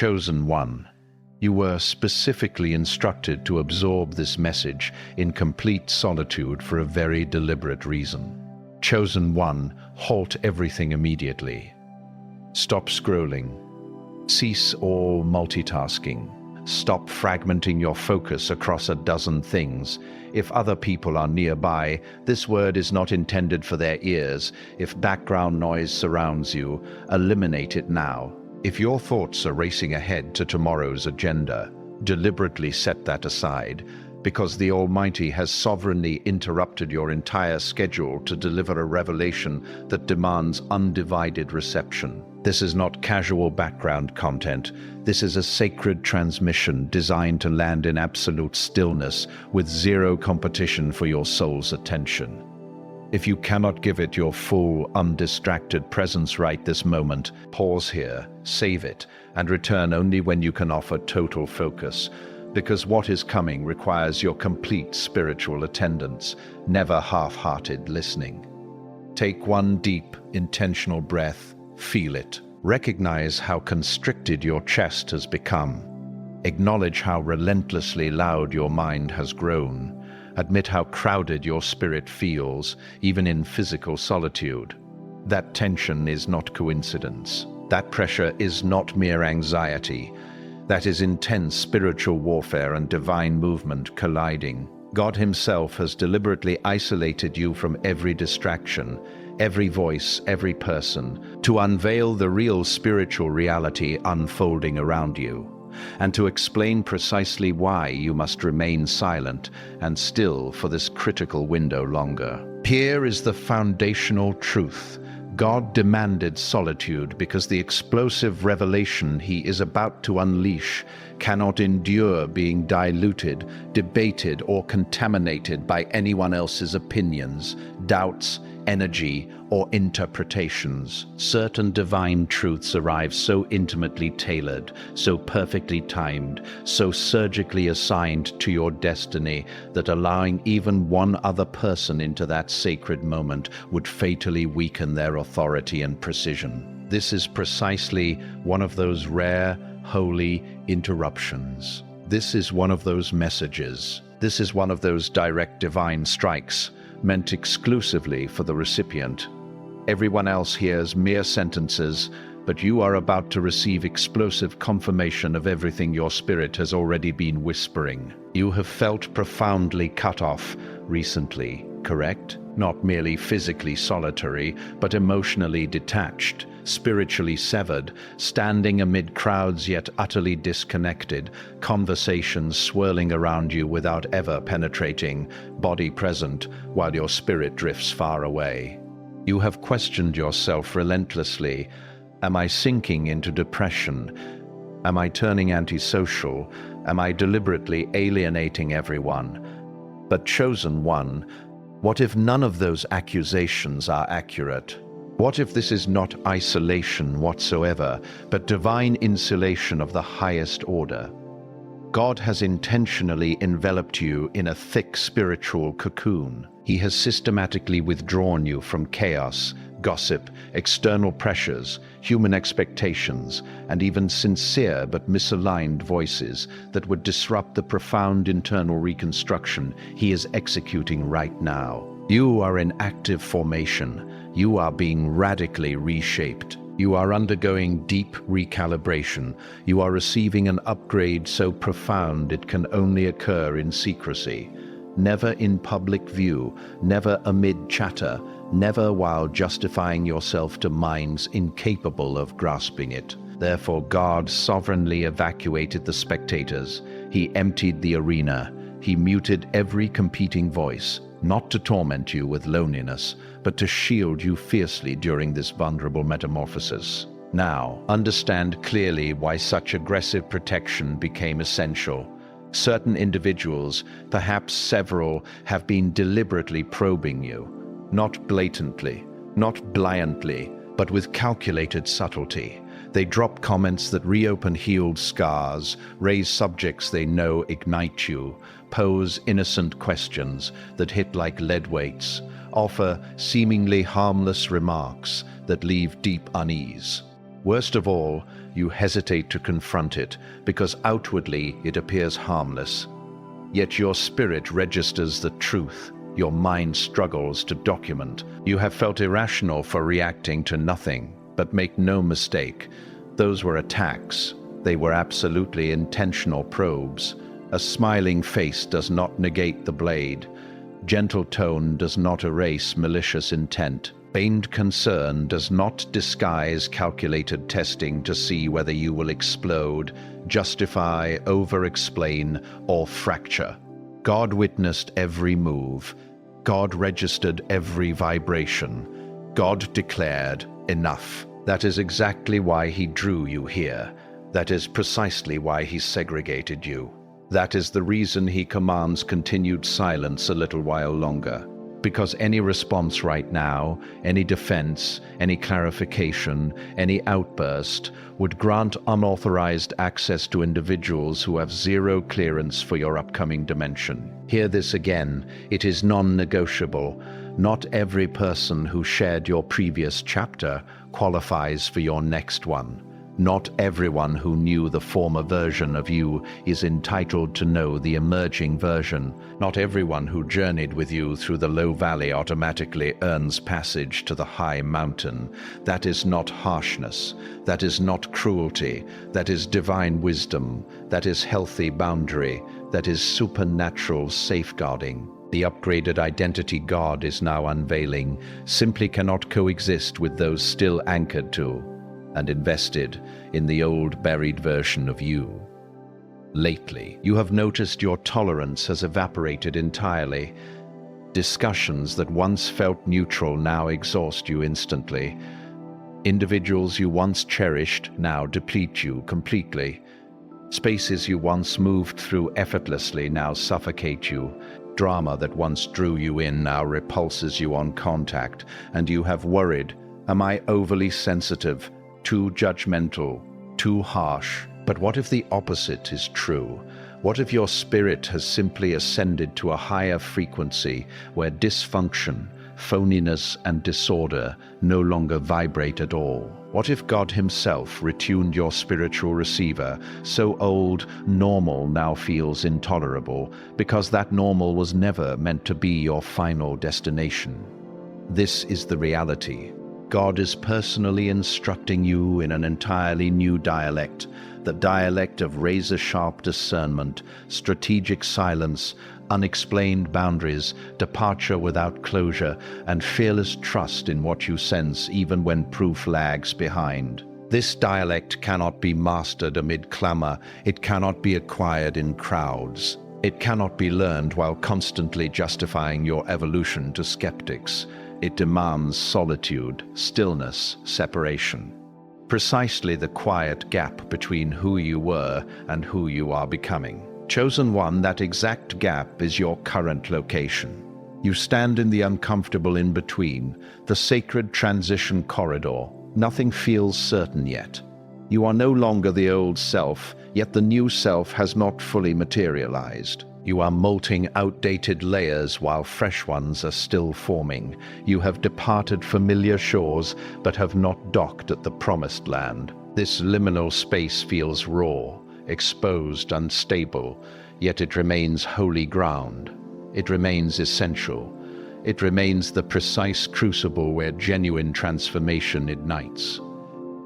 Chosen one. You were specifically instructed to absorb this message in complete solitude for a very deliberate reason. Chosen one, halt everything immediately. Stop scrolling. Cease all multitasking. Stop fragmenting your focus across a dozen things. If other people are nearby, this word is not intended for their ears. If background noise surrounds you, eliminate it now. If your thoughts are racing ahead to tomorrow's agenda, deliberately set that aside, because the Almighty has sovereignly interrupted your entire schedule to deliver a revelation that demands undivided reception. This is not casual background content. This is a sacred transmission designed to land in absolute stillness with zero competition for your soul's attention. If you cannot give it your full, undistracted presence right this moment, pause here, save it, and return only when you can offer total focus. Because what is coming requires your complete spiritual attendance, never half-hearted listening. Take one deep, intentional breath, feel it. Recognize how constricted your chest has become. Acknowledge how relentlessly loud your mind has grown. Admit how crowded your spirit feels, even in physical solitude. That tension is not coincidence. That pressure is not mere anxiety. That is intense spiritual warfare and divine movement colliding. God Himself has deliberately isolated you from every distraction, every voice, every person, to unveil the real spiritual reality unfolding around you, and to explain precisely why you must remain silent and still for this critical window longer. Here is the foundational truth. God demanded solitude because the explosive revelation He is about to unleash cannot endure being diluted, debated, or contaminated by anyone else's opinions, doubts, energy, or interpretations. Certain divine truths arrive so intimately tailored, so perfectly timed, so surgically assigned to your destiny that allowing even one other person into that sacred moment would fatally weaken their authority and precision. This is precisely one of those rare, holy interruptions. This is one of those messages. This is one of those direct divine strikes meant exclusively for the recipient. Everyone else hears mere sentences, but you are about to receive explosive confirmation of everything your spirit has already been whispering. You have felt profoundly cut off recently, correct? Not merely physically solitary, but emotionally detached, spiritually severed, standing amid crowds yet utterly disconnected, conversations swirling around you without ever penetrating, body present while your spirit drifts far away. You have questioned yourself relentlessly. Am I sinking into depression? Am I turning antisocial? Am I deliberately alienating everyone? But chosen one, what if none of those accusations are accurate? What if this is not isolation whatsoever, but divine insulation of the highest order? God has intentionally enveloped you in a thick spiritual cocoon. He has systematically withdrawn you from chaos, gossip, external pressures, human expectations, and even sincere but misaligned voices that would disrupt the profound internal reconstruction He is executing right now. You are in active formation. You are being radically reshaped. You are undergoing deep recalibration. You are receiving an upgrade so profound it can only occur in secrecy. Never in public view, never amid chatter, never while justifying yourself to minds incapable of grasping it. Therefore, God sovereignly evacuated the spectators. He emptied the arena. He muted every competing voice, not to torment you with loneliness, but to shield you fiercely during this vulnerable metamorphosis. Now, understand clearly why such aggressive protection became essential. Certain individuals, perhaps several, have been deliberately probing you, not blatantly, not blindly, but with calculated subtlety. They drop comments that reopen healed scars, raise subjects they know ignite you, pose innocent questions that hit like lead weights, offer seemingly harmless remarks that leave deep unease. Worst of all, you hesitate to confront it because outwardly it appears harmless. Yet your spirit registers the truth. Your mind struggles to document. You have felt irrational for reacting to nothing, but make no mistake, those were attacks. They were absolutely intentional probes. A smiling face does not negate the blade. Gentle tone does not erase malicious intent. Feigned concern does not disguise calculated testing to see whether you will explode, justify, over-explain, or fracture. God witnessed every move. God registered every vibration. God declared, enough. That is exactly why he drew you here. That is precisely why he segregated you. That is the reason he commands continued silence a little while longer. Because any response right now, any defense, any clarification, any outburst would grant unauthorized access to individuals who have zero clearance for your upcoming dimension. Hear this again. It is non-negotiable. Not every person who shared your previous chapter qualifies for your next one. Not everyone who knew the former version of you is entitled to know the emerging version. Not everyone who journeyed with you through the low valley automatically earns passage to the high mountain. That is not harshness. That is not cruelty. That is divine wisdom. That is healthy boundary. That is supernatural safeguarding. The upgraded identity God is now unveiling simply cannot coexist with those still anchored to and invested in the old buried version of you. Lately, you have noticed your tolerance has evaporated entirely. Discussions that once felt neutral now exhaust you instantly. Individuals you once cherished now deplete you completely. Spaces you once moved through effortlessly now suffocate you. Drama that once drew you in now repulses you on contact, and you have worried, am I overly sensitive? Too judgmental, too harsh. But what if the opposite is true? What if your spirit has simply ascended to a higher frequency where dysfunction, phoniness, and disorder no longer vibrate at all? What if God himself retuned your spiritual receiver so old, normal now feels intolerable because that normal was never meant to be your final destination? This is the reality. God is personally instructing you in an entirely new dialect, the dialect of razor-sharp discernment, strategic silence, unexplained boundaries, departure without closure, and fearless trust in what you sense even when proof lags behind. This dialect cannot be mastered amid clamor. It cannot be acquired in crowds. It cannot be learned while constantly justifying your evolution to skeptics. It demands solitude, stillness, separation. Precisely the quiet gap between who you were and who you are becoming. Chosen one, that exact gap is your current location. You stand in the uncomfortable in-between, the sacred transition corridor. Nothing feels certain yet. You are no longer the old self, yet the new self has not fully materialized. You are molting outdated layers while fresh ones are still forming. You have departed familiar shores, but have not docked at the promised land. This liminal space feels raw, exposed, unstable, yet it remains holy ground. It remains essential. It remains the precise crucible where genuine transformation ignites.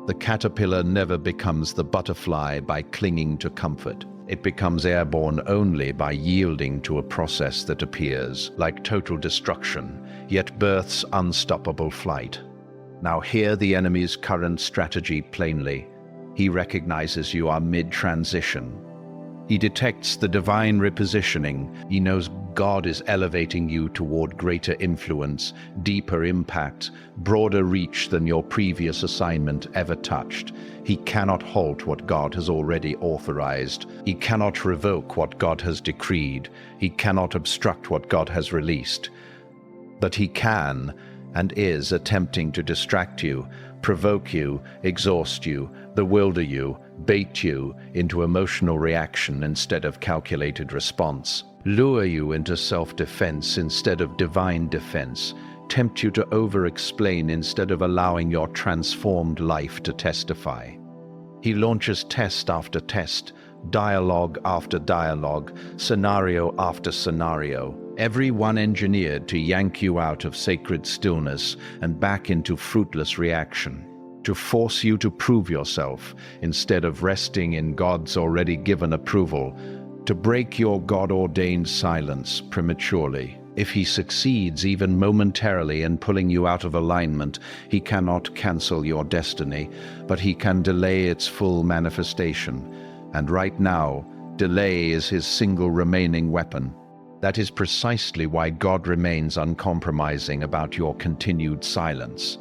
The caterpillar never becomes the butterfly by clinging to comfort. It becomes airborne only by yielding to a process that appears like total destruction, yet births unstoppable flight. Now hear the enemy's current strategy plainly. He recognizes you are mid-transition. He detects the divine repositioning. He knows God is elevating you toward greater influence, deeper impact, broader reach than your previous assignment ever touched. He cannot halt what God has already authorized. He cannot revoke what God has decreed. He cannot obstruct what God has released. But he can and is attempting to distract you, provoke you, exhaust you, bewilder you, bait you into emotional reaction instead of calculated response, lure you into self-defense instead of divine defense, tempt you to over-explain instead of allowing your transformed life to testify. He launches test after test, dialogue after dialogue, scenario after scenario, every one engineered to yank you out of sacred stillness and back into fruitless reaction, to force you to prove yourself instead of resting in God's already given approval, to break your God-ordained silence prematurely. If he succeeds even momentarily in pulling you out of alignment, he cannot cancel your destiny, but he can delay its full manifestation. And right now, delay is his single remaining weapon. That is precisely why God remains uncompromising about your continued silence.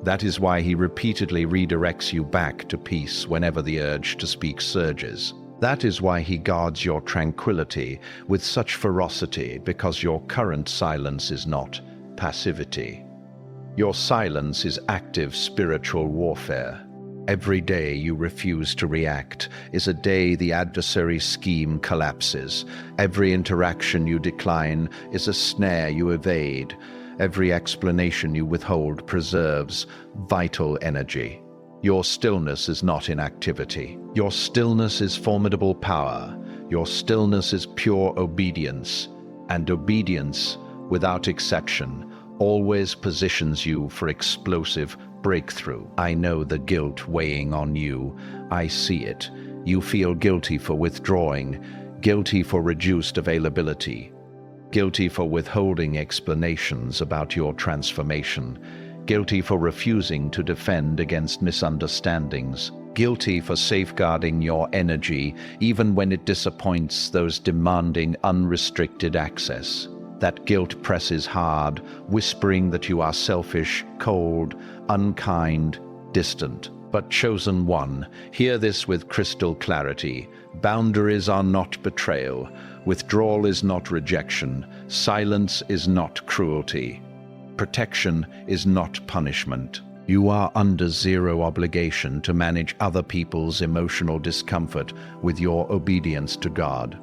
That is why he repeatedly redirects you back to peace whenever the urge to speak surges. That is why he guards your tranquility with such ferocity, because your current silence is not passivity. Your silence is active spiritual warfare. Every day you refuse to react is a day the adversary's scheme collapses. Every interaction you decline is a snare you evade. Every explanation you withhold preserves vital energy. Your stillness is not inactivity. Your stillness is formidable power. Your stillness is pure obedience. And obedience, without exception, always positions you for explosive breakthrough. I know the guilt weighing on you. I see it. You feel guilty for withdrawing, guilty for reduced availability, guilty for withholding explanations about your transformation, guilty for refusing to defend against misunderstandings, guilty for safeguarding your energy even when it disappoints those demanding unrestricted access. That guilt presses hard, whispering that you are selfish, cold, unkind, distant. But chosen one, hear this with crystal clarity. Boundaries are not betrayal. Withdrawal is not rejection. Silence is not cruelty. Protection is not punishment. You are under zero obligation to manage other people's emotional discomfort with your obedience to God.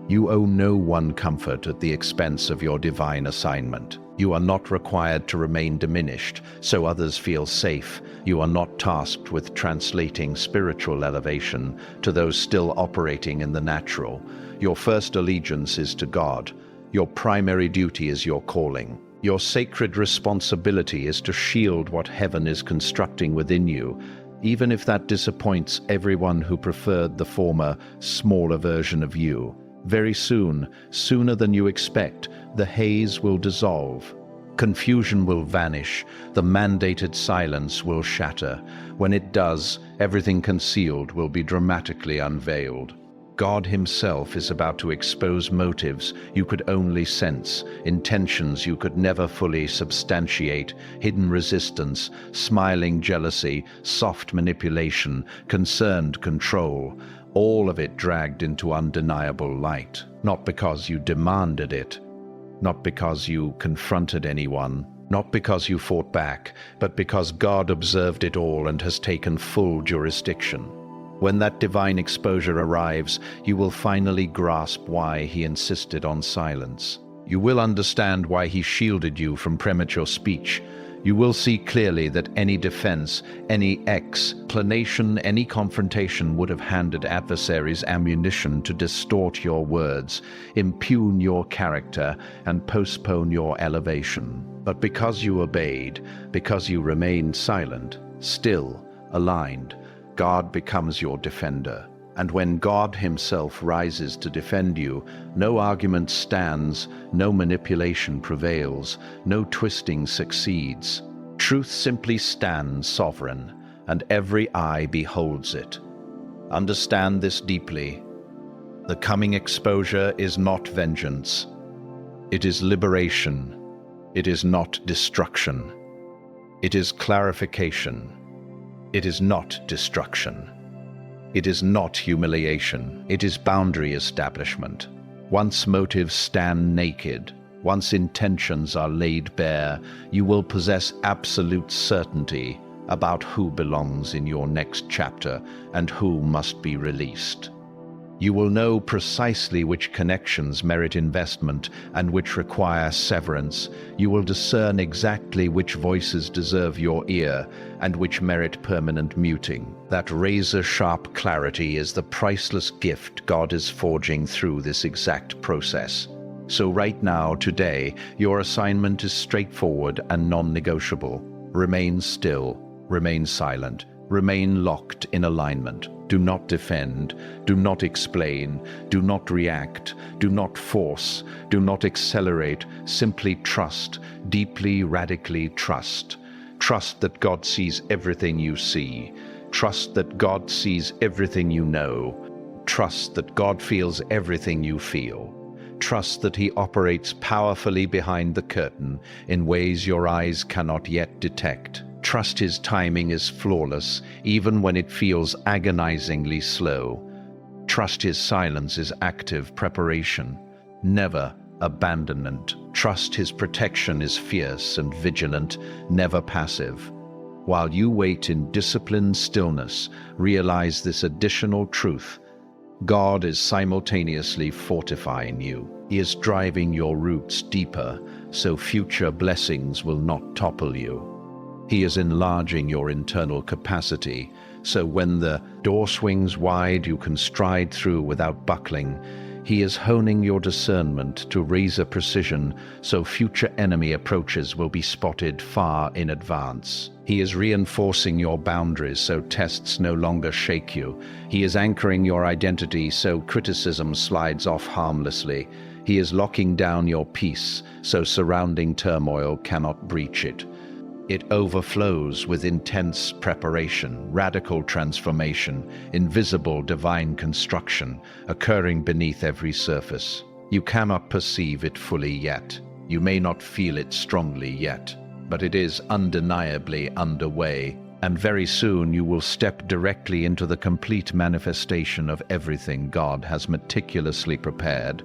You owe no one comfort at the expense of your divine assignment. You are not required to remain diminished so others feel safe. You are not tasked with translating spiritual elevation to those still operating in the natural. Your first allegiance is to God. Your primary duty is your calling. Your sacred responsibility is to shield what heaven is constructing within you, even if that disappoints everyone who preferred the former, smaller version of you. Very soon, sooner than you expect, the haze will dissolve. Confusion will vanish. The mandated silence will shatter. When it does, everything concealed will be dramatically unveiled. God himself is about to expose motives you could only sense, intentions you could never fully substantiate, hidden resistance, smiling jealousy, soft manipulation, concerned control, all of it dragged into undeniable light. Not because you demanded it, not because you confronted anyone, not because you fought back, but because God observed it all and has taken full jurisdiction. When that divine exposure arrives, you will finally grasp why he insisted on silence. You will understand why he shielded you from premature speech. You will see clearly that any defense, any explanation, any confrontation would have handed adversaries ammunition to distort your words, impugn your character, and postpone your elevation. But because you obeyed, because you remained silent, still, aligned, God becomes your defender. And when God himself rises to defend you, no argument stands, no manipulation prevails, no twisting succeeds. Truth simply stands sovereign, and every eye beholds it. Understand this deeply. The coming exposure is not vengeance. It is liberation. It is not destruction. It is clarification. It is not destruction. It is not humiliation. It is boundary establishment. Once motives stand naked, once intentions are laid bare, you will possess absolute certainty about who belongs in your next chapter and who must be released. You will know precisely which connections merit investment and which require severance. You will discern exactly which voices deserve your ear and which merit permanent muting. That razor-sharp clarity is the priceless gift God is forging through this exact process. So right now, today, your assignment is straightforward and non-negotiable. Remain still, remain silent, remain locked in alignment. Do not defend, do not explain, do not react, do not force, do not accelerate. Simply trust, deeply, radically trust. Trust that God sees everything you see. Trust that God sees everything you know. Trust that God feels everything you feel. Trust that He operates powerfully behind the curtain in ways your eyes cannot yet detect. Trust His timing is flawless, even when it feels agonizingly slow. Trust His silence is active preparation, never abandonment. Trust His protection is fierce and vigilant, never passive. While you wait in disciplined stillness, realize this additional truth. God is simultaneously fortifying you. He is driving your roots deeper, so future blessings will not topple you. He is enlarging your internal capacity, so when the door swings wide, you can stride through without buckling. He is honing your discernment to razor precision, so future enemy approaches will be spotted far in advance. He is reinforcing your boundaries so tests no longer shake you. He is anchoring your identity so criticism slides off harmlessly. He is locking down your peace so surrounding turmoil cannot breach it. It overflows with intense preparation, radical transformation, invisible divine construction, occurring beneath every surface. You cannot perceive it fully yet. You may not feel it strongly yet, but it is undeniably underway, and very soon you will step directly into the complete manifestation of everything God has meticulously prepared.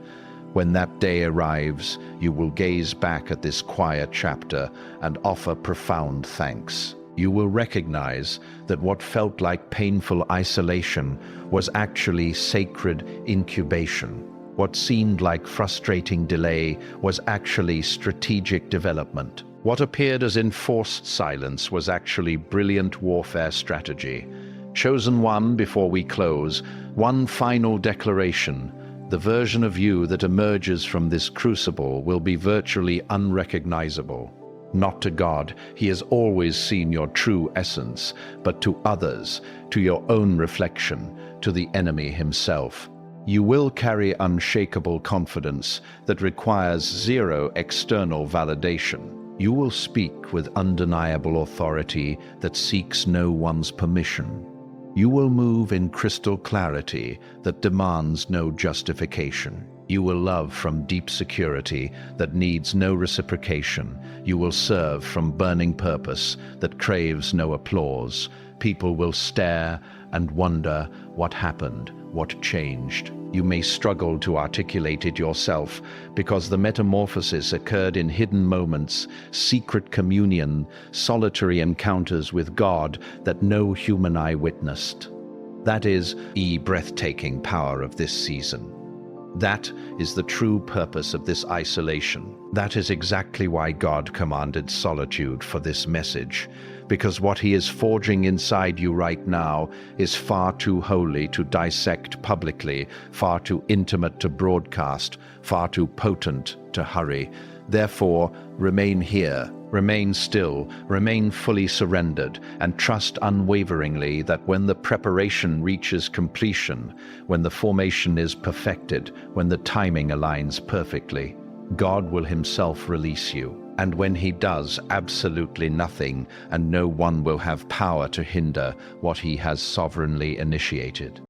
When that day arrives, you will gaze back at this quiet chapter and offer profound thanks. You will recognize that what felt like painful isolation was actually sacred incubation. What seemed like frustrating delay was actually strategic development. What appeared as enforced silence was actually brilliant warfare strategy. Chosen one, before we close, one final declaration. The version of you that emerges from this crucible will be virtually unrecognizable. Not to God, He has always seen your true essence, but to others, to your own reflection, to the enemy himself. You will carry unshakable confidence that requires zero external validation. You will speak with undeniable authority that seeks no one's permission. You will move in crystal clarity that demands no justification. You will love from deep security that needs no reciprocation. You will serve from burning purpose that craves no applause. People will stare and wonder what happened, what changed. You may struggle to articulate it yourself because the metamorphosis occurred in hidden moments, secret communion, solitary encounters with God that no human eye witnessed. That is the breathtaking power of this season. That is the true purpose of this isolation. That is exactly why God commanded solitude for this message, because what He is forging inside you right now is far too holy to dissect publicly, far too intimate to broadcast, far too potent to hurry. Therefore, remain here, remain still, remain fully surrendered, and trust unwaveringly that when the preparation reaches completion, when the formation is perfected, when the timing aligns perfectly, God will Himself release you. And when He does, absolutely nothing and no one will have power to hinder what He has sovereignly initiated.